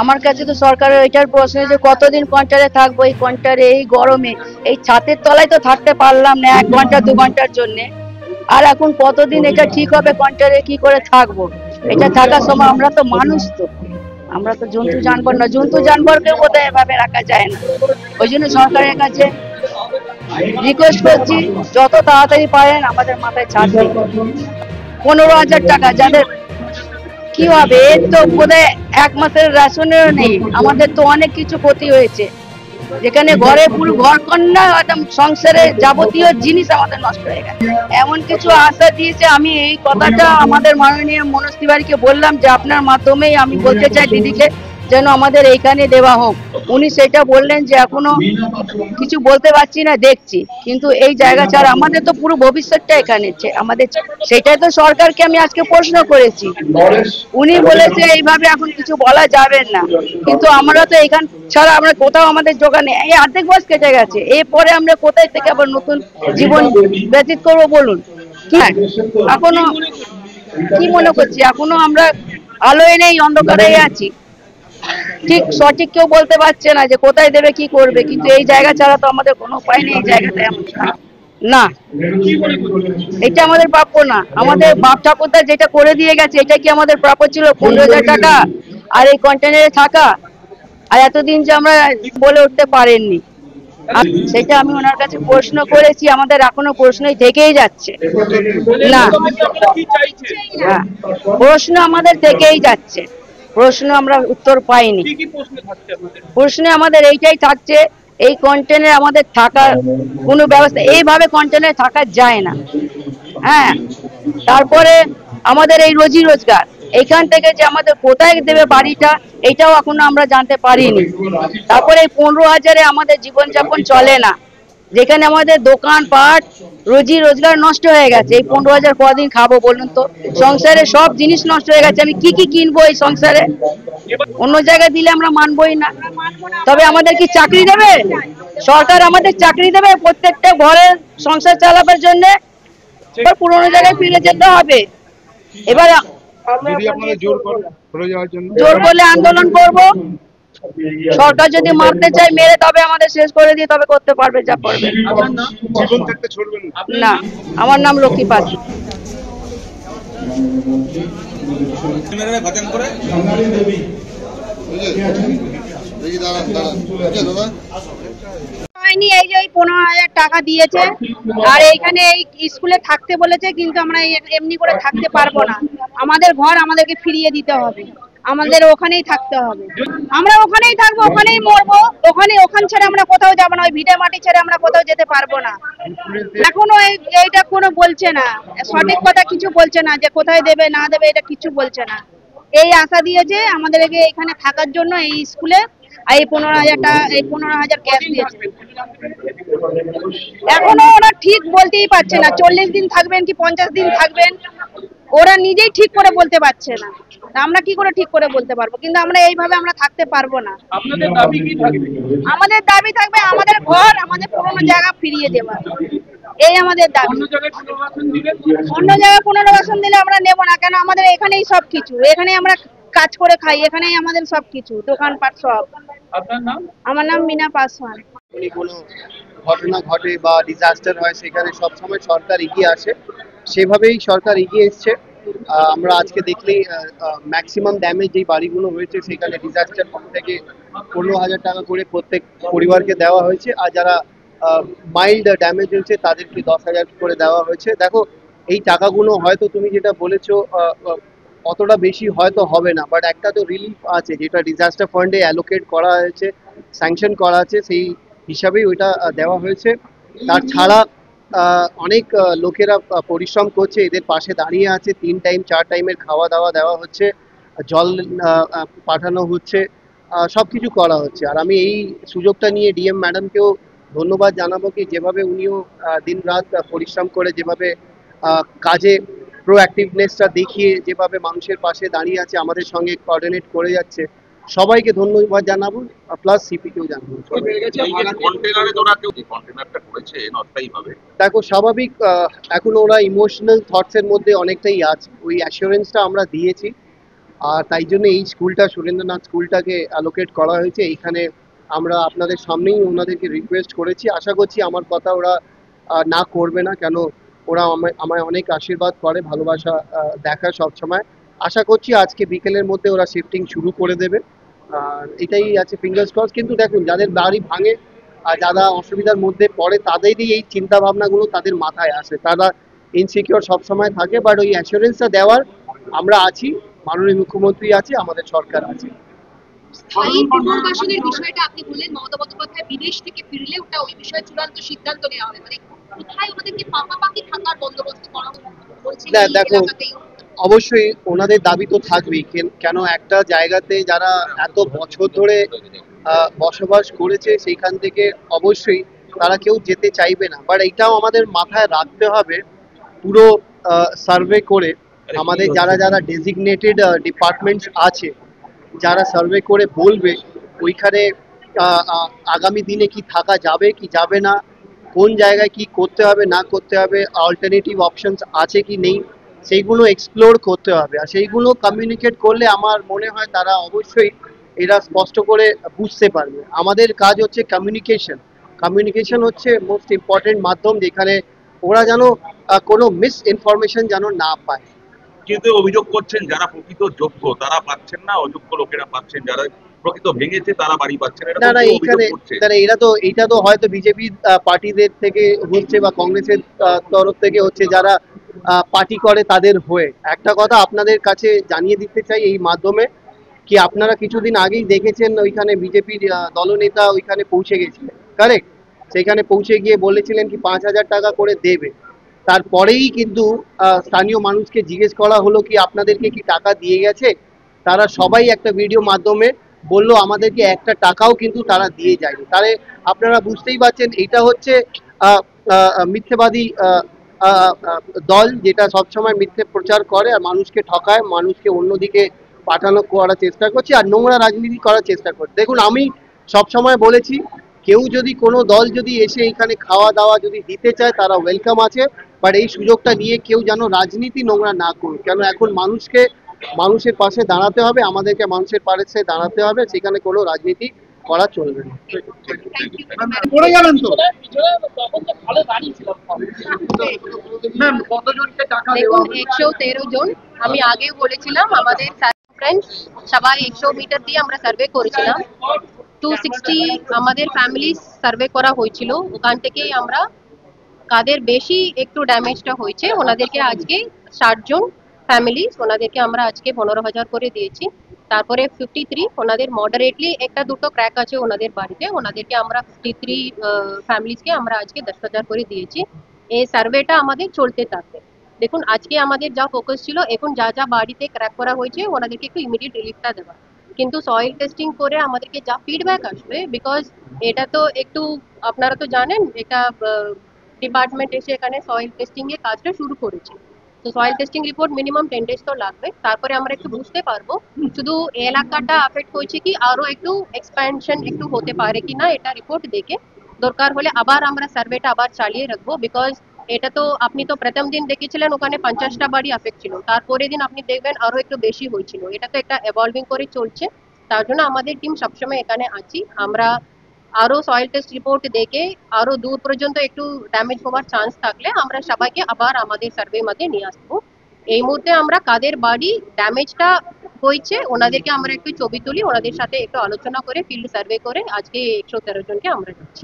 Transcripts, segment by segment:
আমার কাছে তো সরকারের এটার প্রশ্ন যে কতদিন কোয়ার্টারে থাকবো, এই কোয়ার্টারে এই গরমে এই ছাদের তলায় তো থাকতে পারলাম না 1 ঘন্টা 2 ঘন্টার জন্য। আর এখন কতদিন এটা ঠিক হবে, কোয়ার্টারে কি করে থাকবো? এটা থাকার সময় আমরা তো মানুষ, তো আমরা তো জন্তু জানবর না, জন্তু জানবরকে বোধহয় এভাবে রাখা যায় না। ওই জন্য সরকারের কাছে রিকোয়েস্ট করছি যত তাড়াতাড়ি পারেন আমাদের মাথায় ছাদ দিন। 15,000 টাকা যাদের কি হবে? এর তো বোধহয় 1 মাসের রেশনেরও নেই। আমাদের তো অনেক কিছু ক্ষতি হয়েছে, যেখানে ঘরে পুরো ঘর কন্যা একদম সংসারের যাবতীয় জিনিস আমাদের নষ্ট হয়ে গেছে। এমন কিছু আশা দিয়েছে, আমি এই কথাটা আমাদের মাননীয় মনোজ তিওয়ারিকে বললাম যে আপনার মাধ্যমেই আমি বলতে চাই দিদিকে যেন আমাদের এইখানে দেওয়া হোক। উনি সেটা বললেন যে এখনো কিছু বলতে পারছি না, দেখছি। কিন্তু এই জায়গা ছাড়া আমাদের তো পুরো ভবিষ্যৎটা এখানে আমাদের, সেটাই তো সরকারকে আমি আজকে প্রশ্ন করেছি। উনি বলেছে এইভাবে এখন কিছু বলা যাবে না, কিন্তু আমরা তো এখান ছাড়া আমরা কোথাও আমাদের জোগাড় নেই। এই অর্ধেক বয়স কেটে গেছে, এরপরে আমরা কোথায় থেকে আবার নতুন জীবন ব্যতীত করবো বলুন? এখনো কি মনে করছি, এখনো আমরা আলোয় নেই, অন্ধকারেই আছি। ঠিক সঠিক কেউ বলতে পারছে না যে কোথায় দেবে কি করবে, কিন্তু এই জায়গা ছাড়া তো আমাদের কোনো উপায় নেই। এই জায়গাটায় না, এটা আমাদের প্রাপ্য না। আমাদের বাপ ঠাকুরদা যেটা করে দিয়ে গেছে, এটা কি আমাদের প্রাপ্য ছিল? 15,000 টাকা আর এই কন্টেনারে থাকা, আর এতদিন যে আমরা বলে উঠতে পারেননি, সেটা আমি ওনার কাছে প্রশ্ন করেছি। আমাদের এখনো প্রশ্নই থেকেই যাচ্ছে। না, প্রশ্ন আমাদের থেকেই যাচ্ছে, প্রশ্ন আমরা উত্তর পাইনি। প্রশ্নে আমাদের এইটাই থাকছে, এই কন্টেনারে আমাদের থাকার কোনো ব্যবস্থা, এইভাবে কন্টেনারে থাকা যায় না। হ্যাঁ, তারপরে আমাদের এই রোজি রোজগার, এইখান থেকে যে আমাদের কোথায় দেবে বাড়িটা, এটাও এখনো আমরা জানতে পারিনি। তারপরে এই 15,000-এ আমাদের জীবনযাপন চলে না, যেখানে আমাদের দোকান পাট রোজি রোজগার নষ্ট হয়ে গেছে। এই 15,000 কদিন খাবো বলুন তো? সংসারে সব জিনিস নষ্ট হয়ে গেছে, আমি কি কি কিনবো এই সংসারে? অন্য জায়গায় দিলে আমরা মানবই না। তবে আমাদের কি চাকরি দেবে সরকার? আমাদের চাকরি দেবে প্রত্যেকটা ঘরে সংসার চালাবার জন্য? এবার পুরোনো জায়গায় ফিরে যেতে হবে। এবার জোর করলে আন্দোলন করব। সরকার যদি মারতে চায় মেরে তবে আমাদের শেষ করে দিয়ে তবে করতে পারবে যা পারবে। না, আমার নাম লক্ষ্মী পাত্র। এই যে 15,000 টাকা দিয়েছে, আর এইখানে এই স্কুলে থাকতে বলেছে, কিন্তু আমরা এমনি করে থাকতে পারবো না। আমাদের ঘর আমাদেরকে ফিরিয়ে দিতে হবে, আমাদের ওখানেই থাকতে হবে। আমরা ওখানেই থাকবো, ওখানেই মরবো, ওখান ছেড়ে আমরা কোথাও যাবো না। ওই ভিটে মাটি ছেড়ে আমরা কোথাও যেতে পারবো না। এখনো এইটা কোনো বলছে না, সঠিক কথা কিছু বলছে না, যে কোথায় দেবে না দেবে এটা কিছু বলছে না। এই আশা দিয়েছে আমাদেরকে এখানে থাকার জন্য এই স্কুলে, আর এই 15,000 টাকা, এই 15,000 ক্যাশ দিয়েছে। এখনো ওরা ঠিক বলতেই পারছে না 40 দিন থাকবেন কি 50 দিন থাকবেন, ওরা নিজেই ঠিক করে বলতে পারছে না। আমরা কি করে ঠিক করে বলতে পারবো? কিন্তু আমরা এইভাবে আমরা থাকতে পারবো না। আপনাদের দাবি কি থাকবে? আমাদের দাবি থাকবে আমাদের ঘর, আমাদের পুরোনো জায়গা ফিরিয়ে দেওয়া, এই আমাদের দাবি। অন্য জায়গায় পুনর্বাসন দিলে আমরা নেব না, কেন আমাদের এখানেই সবকিছু, এখানেই আমরা কাজ করে খাই, এখানেই আমাদের সবকিছু, দোকানপাট সব। আপনার নাম? আমার নাম মিনা পাসওয়ান। কোনো ঘটনা ঘটে বা ডিজাস্টার হয়, সেখানে সবসময় সরকার এগিয়ে আসে, সেভাবেই সরকার এগিয়ে এসছে। আমরা আজকে দেখলেই ম্যাক্সিমাম ড্যামেজ যেই বাড়িগুলো হয়েছে, সেখানে ডিজাস্টার ফান্ড থেকে 15,000 টাকা করে প্রত্যেক পরিবারকে দেওয়া হয়েছে, আর যারা মাইল্ড ড্যামেজ হয়েছে তাদেরকে 10,000 করে দেওয়া হয়েছে। দেখো, এই টাকাগুলো হয়তো তুমি যেটা বলেছো অতটা বেশি হয়তো হবে না, বাট একটা তো রিলিফ আছে যেটা ডিজাস্টার ফান্ডে অ্যালোকেট করা হয়েছে, স্যাংশন করা আছে, সেই হিসাবেই ওইটা দেওয়া হয়েছে। তার ছাড়া অনেক লোকেরা পরিশ্রম করছে, এদের পাশে দাঁড়িয়ে আছে, 3 টাইম 4 টাইমের খাওয়া দাওয়া দেওয়া হচ্ছে, জল পাঠানো হচ্ছে, সব কিছু করা হচ্ছে। আর আমি এই সুযোগটা নিয়ে ডিএম ম্যাডামকেও ধন্যবাদ জানাবো কি যেভাবে উনিও দিন রাত পরিশ্রম করে, যেভাবে কাজে প্রোঅ্যাক্টিভনেসটা দেখিয়ে যেভাবে মানুষের পাশে দাঁড়িয়ে আছে, আমাদের সঙ্গে কোঅর্ডিনেট করে যাচ্ছে, সবাইকে ধন্যবাদ জানাবো, প্লাস সিপিকেও জানাবো। দেখো, স্বাভাবিক এখন ওরা ইমোশনাল থটসের মধ্যে অনেকটাই আছে, ওই অ্যাসিওরেন্সটা আমরা দিয়েছি। আর তাই জন্য এই স্কুলটা সুরেন্দ্রনাথ স্কুলটাকে অ্যালোকেট করা হয়েছে। এইখানে আমরা আপনাদের সামনেই ওনাদেরকে রিকোয়েস্ট করেছি, আশা করছি আমার কথা ওরা না করবে না, কেন ওরা আমায় অনেক আশীর্বাদ করে, ভালোবাসা দেখায় সবসময়। আশা করছি আজকে বিকেলের মধ্যে ওরা শিফটিং শুরু করে দেবে, আর এটাই আছে, ফিঙ্গার্স ক্রস। কিন্তু দেখুন, যাদের বাড়ি ভাঙে আর যারা অসুবিধার মধ্যে পড়ে তাদেরই এই চিন্তা ভাবনাগুলো তাদের মাথায় আসে, তারা ইনসিকিউর সবসময় থাকে, বাট ওই অ্যাসুরেন্সটা দেওয়ার আমরা আছি, মাননীয় মুখ্যমন্ত্রী আছে, আমাদের সরকার আছে। স্থায়ী পুনর্বাসনের বিষয়টা আপনি বললেন, মমতা বন্দ্যোপাধ্যায় বিদেশ থেকে ফিরলে ওটা ওই বিষয়ে চূড়ান্ত সিদ্ধান্ত নেওয়া হবে, মানে কোথায় ওনাদেরকে পাকাপাকি থাকার বন্দোবস্ত করা বলছেন না, এই দেখো, এলাকাতেই? অবশ্যই ওনাদের দাবি তো থাকবেই, কেন একটা জায়গাতে যারা এত বছর ধরে বসবাস করেছে সেইখান থেকে অবশ্যই তারা কেউ যেতে চাইবে না, বাট এইটাও আমাদের মাথায় রাখতে হবে, পুরো সার্ভে করে আমাদের যারা যারা ডেজিগনেটেড ডিপার্টমেন্টস আছে, যারা সার্ভে করে বলবে ওইখানে আগামী দিনে কি থাকা যাবে কি যাবে না, কোন জায়গায় কি করতে হবে না করতে হবে, অল্টারনেটিভ অপশনস আছে কি নেই, সেইগুলো এক্সপ্লোর করতে হবে। আর সেইগুলো কমিউনিকেট করলে আমার মনে হয় তারা অবশ্যই এরা স্পষ্ট করে বুঝতে পারবে। আমাদের কাজ হচ্ছে কমিউনিকেশন, কমিউনিকেশন হচ্ছে মোস্ট ইম্পর্টেন্ট মাধ্যম, যেখানে ওরা যেন কোনো মিস ইনফরমেশন যেন না পায়। কিন্তু অভিযোগ করছেন যারা প্রকৃত যোগ্য তারা পাচ্ছেন না, অযোগ্য লোকেরা পাচ্ছেন, যারা প্রকৃত ভেঙেছে তারা বাড়ি পাচ্ছেন, না না, এইখানে এইটা তো হয়তো বিজেপি পার্টিদের থেকে হচ্ছে বা কংগ্রেসের তরফ থেকে হচ্ছে, যারা পার্টি করে তাদের হয়ে। একটা কথা আপনাদের কাছে জানিয়ে দিতে চাই এই মাধ্যমে, কি আপনারা কিছুদিন আগেই দেখেছেন ওইখানে বিজেপির দলনেতা ওইখানে পৌঁছে গেছিলেন, কারেক্ট? সেখানে পৌঁছে গিয়ে বলেছিলেন কি 5,000 টাকা করে দেবে। তারপরেই কিন্তু স্থানীয় মানুষকে জিজ্ঞেস করা হলো কি আপনাদেরকে কি টাকা দিয়ে গেছে, তারা সবাই একটা ভিডিও মাধ্যমে বললো আমাদেরকে একটা টাকাও কিন্তু তারা দিয়ে যায়নি। তাহলে আপনারা বুঝতেই পারছেন এটা হচ্ছে মিথ্যেবাদী দল, যেটা সবসময় মিথ্যে প্রচার করে আর মানুষকে ঠকায়, মানুষকে অন্যদিকে পাঠানো করার চেষ্টা করছে আর নোংরা রাজনীতি করার চেষ্টা করছে। দেখুন, আমি সবসময় বলেছি, কেউ যদি কোনো দল যদি এসে এখানে খাওয়া দাওয়া যদি দিতে চায় তারা ওয়েলকাম আছে, বাট এই সুযোগটা নিয়ে কেউ যেন রাজনীতি নোংরা না করুক, কেন এখন মানুষের পাশে দাঁড়াতে হবে, আমাদেরকে মানুষের পাশে দাঁড়াতে হবে, সেখানে কোনো রাজনীতি করা চলবে না। পড়ে গেলেন তো তখন তো ভালো দাঁড়িয়েছিলাম। ম্যাম, কতজনকে টাকা দেওয়া দেখুন, 113 জন। আমি আগেও বলেছিলাম আমাদের ফ্রেন্ডস সবাই 100 মিটার দিয়ে আমরা সার্ভে করেছিলাম। 260 আমাদের ফ্যামিলি সার্ভে করা হয়েছিল, ওখান থেকেই আমরা কাদের বেশি একটু ড্যামেজটা হয়েছে ওনাদেরকে আজকে 60 জন ফ্যামিলি, ওনাদেরকে আমরা আজকে 15,000 করে দিয়েছি। তারপরে 53 ওনাদের মডারেটলি একটা দুটো ক্র্যাক আছে ওনাদের বাড়িতে, ওনাদেরকে আমরা 53 ফ্যামিলিজকে আমরা আজকে 10,000 করে দিয়েছি। এই সার্ভেটা আমাদের চলতে থাকবে। দেখুন, আজকে আমাদের যা ফোকাস ছিল, এখন যা যা বাড়িতে ক্র্যাক করা হয়েছে ওনাদেরকে একটু ইমিডিয়েট রিলিফটা দেওয়া, কিন্তু সয়েল টেস্টিং করে আমাদেরকে যা ফিডব্যাক আসবে, বিকজ এটা তো একটু আপনারা তো জানেন এটা ডিপার্টমেন্ট এসে এখানে সয়েল টেস্টিং এর কাজটা শুরু করেছে, তো soil testing report minimum 10 days তো লাগবে। তারপরে আমরা একটু বুঝতে পারবো শুধু এলাকাটা আফেক্ট হয়েছে কি আরো একটু এক্সপ্যানশন একটু হতে পারে কিনা, এটা রিপোর্ট দেখে দরকার হলে আবার আমরা সার্ভেটা আবার চালিয়ে রাখবো। বিকজ এটা তো আপনি তো প্রথম দিন দেখেছিলেন ওখানে 50টা বাড়ি আফেক্ট ছিল, তারপরে দিন আপনি দেখবেন আরো একটু বেশি হয়েছিল। এটা তো একটা এভলভিং করে চলছে, তার জন্য আমাদের টিম সবসময় এখানে আছি। আমরা আরো সয়েল টেস্ট রিপোর্ট দেখে আরো দূর পর্যন্ত একটু ড্যামেজ হওয়ার চান্স থাকলে আমরা সবাইকে আবার আমাদের সার্ভে মধ্যে নিয়ে আসবো। এই মুহূর্তে আমরা কাদের বাড়ি ড্যামেজটা হয়েছে ওনাদেরকে আমরা একটু ছবি তুলি, ওনাদের সাথে একটু আলোচনা করে ফিল্ড সার্ভে করে আজকে 113 জনকে আমরা দিচ্ছি।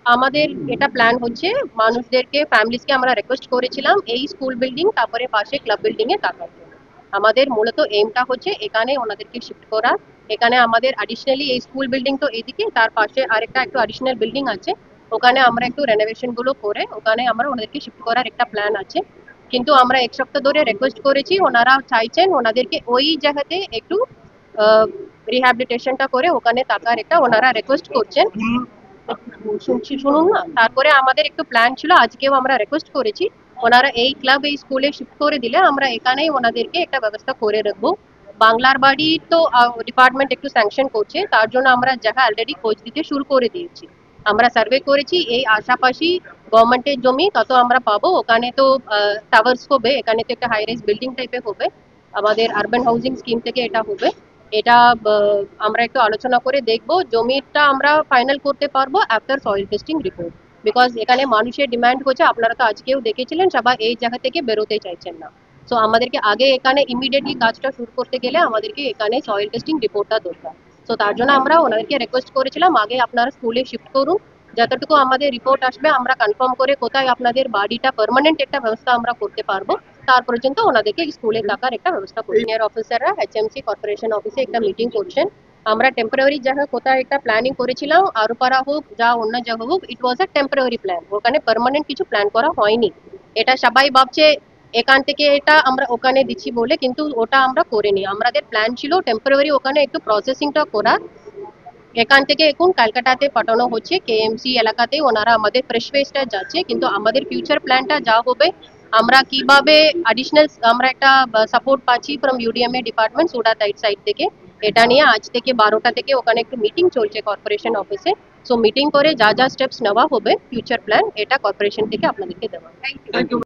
আমাদের এটা প্ল্যান হচ্ছে, মানুষদেরকে ফ্যামিলিজকে আমরা রিকোয়েস্ট করেছিলাম এই স্কুল বিল্ডিং তারপরে পাশে ক্লাব বিল্ডিং এ থাকার জন্য। আমাদের মূলত এইমটা হচ্ছে এখানে ওনাদেরকে শিফট করা। এখানে আমাদের অ্যাডিশনালি এই স্কুল বিল্ডিং তো এদিকে, তার পাশে আরেকটা একটু অ্যাডিশনাল বিল্ডিং আছে, ওখানে আমরা একটু রেনোভেশন গুলো করে ওখানে আমরা ওনাদেরকে শিফট করার একটা প্ল্যান আছে। কিন্তু আমরা এক সপ্তাহ ধরে রিকোয়েস্ট করেছি, ওনারা চাইছেন ওনাদেরকে ওই জায়গাতে একটু রিহ্যাবিলিটেশনটা করে ওখানে থাকার একটা ওনারা রিকোয়েস্ট করছেন। শুনুন না, তারপরে আমাদের একটু প্ল্যান ছিল, আজকেও আমরা রিকোয়েস্ট করেছি ওনারা এই ক্লাব এই স্কুলে শিফট করে দিলে আমরা এখানেই ওনাদেরকে একটা ব্যবস্থা করে রাখবো। বাংলার বাড়ি তো ডিপার্টমেন্ট একটু স্যাংশন করছে, তার জন্য আমরা জায়গা অলরেডি খোঁজ দিতে শুরু করে দিয়েছি। আমরা সার্ভে করেছি এই আশাপাশি গভর্নমেন্টের জমি কত আমরা পাবো, ওখানে তো টাওয়ার্স হবে, এখানে তো একটা হাই রাইজ বিল্ডিং টাইপের হবে। আমাদের আরবান হাউজিং স্কিম থেকে এটা হবে। এটা আমরা একটু আলোচনা করে দেখব, জমিটা আমরা ফাইনাল করতে পারবো after soil testing report. Because এখানে মানুষের ডিমান্ড হচ্ছে, আপনারা তো আজকেও দেখেছিলেন সবাই এই জায়গা থেকে বেরোতে চাইছেন না। সো আমাদেরকে আগে এখানে ইমিডিয়েটলি কাজটা শুরু করতে গেলে আমাদেরকে এখানে সয়েল টেস্টিং রিপোর্টটা দরকার। সো তার জন্য আমরা ওনাদেরকে রিকোয়েস্ট করেছিলাম আগে আপনারা স্কুলে শিফট করুন, যতটুকু আমাদের রিপোর্ট আসবে আমরা কনফার্ম করে কোথায় আপনাদের বাড়িটা পার্মানেন্ট একটা ব্যবস্থা আমরা করতে পারবো, তার পর্যন্ত ওনাদেরকে স্কুলে থাকার একটা ব্যবস্থা করি। সিনিয়র অফিসাররা HMC কর্পোরেশন অফিসে একটা মিটিং করছেন। আমরা টেম্পোরারি জায়গা কোথায় একটা প্ল্যানিং করেছিলাম, আরোপাড়া হোক যা অন্য জায়গা হোক, ইট ওয়াজ আ টেম্পোরারি প্ল্যান, ওখানে পার্মানেন্ট কিছু প্ল্যান করা হয়নি। এটা সবাই ভাবছে এখান থেকে এটা আমরা ওখানে দিচ্ছি বলে, কিন্তু ওটা আমরা করিনি। আমাদের প্ল্যান ছিল টেম্পোরারি ওখানে একটু প্রসেসিংটা করা, এখান থেকে এখন ক্যালকাটাতে পাঠানো হচ্ছে, KMC এলাকাতে ওনারা আমাদের ফ্রেশ ওয়েস্টটা যাচ্ছে। কিন্তু আমাদের ফিউচার প্ল্যানটা যা হবে, আমরা কিভাবে অ্যাডিশনাল আমরা একটা সাপোর্ট পাচ্ছি from UDMA department Surat side থেকে, এটা নিয়ে আজ থেকে 12টা থেকে ওখানে একটু মিটিং চলছে কর্পোরেশন অফিসে। সো মিটিং করে যা যা স্টেপস নেওয়া হবে ফিউচার প্ল্যান, এটা কর্পোরেশন থেকে আপনাদেরকে দেওয়া। Thank you.